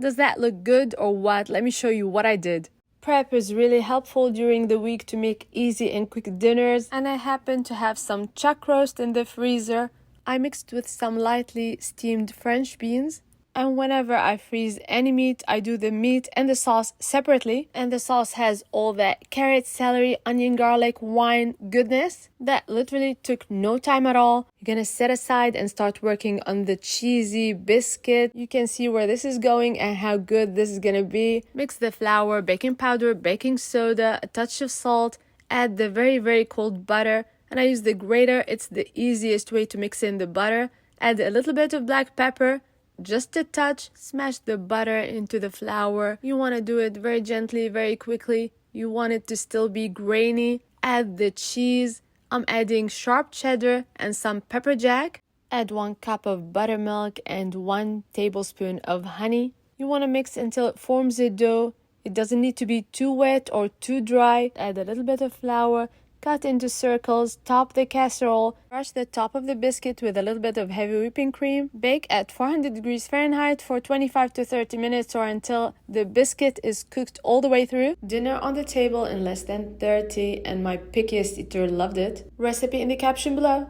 Does that look good or what? Let me show you what I did. Prep is really helpful during the week to make easy and quick dinners, and I happen to have some chuck roast in the freezer. I mixed with some lightly steamed French beans. And whenever I freeze any meat, I do the meat and the sauce separately. And the sauce has all that carrot, celery, onion, garlic, wine goodness that literally took no time at all. You're gonna set aside and start working on the cheesy biscuit. You can see where this is going and how good this is gonna be. Mix the flour, baking powder, baking soda, a touch of salt. Add the very, very cold butter. And I use the grater. It's the easiest way to mix in the butter. Add a little bit of black pepper. Just a touch, smash the butter into the flour. You want to do it very gently, very quickly. You want it to still be grainy. Add the cheese. I'm adding sharp cheddar and some pepper jack. Add 1 cup of buttermilk and 1 tablespoon of honey. You want to mix until it forms a dough. It doesn't need to be too wet or too dry. Add a little bit of flour. Cut into circles, top the casserole, brush the top of the biscuit with a little bit of heavy whipping cream. Bake at 400 degrees Fahrenheit for 25 to 30 minutes or until the biscuit is cooked all the way through. Dinner on the table in less than 30, and my pickiest eater loved it. Recipe in the caption below.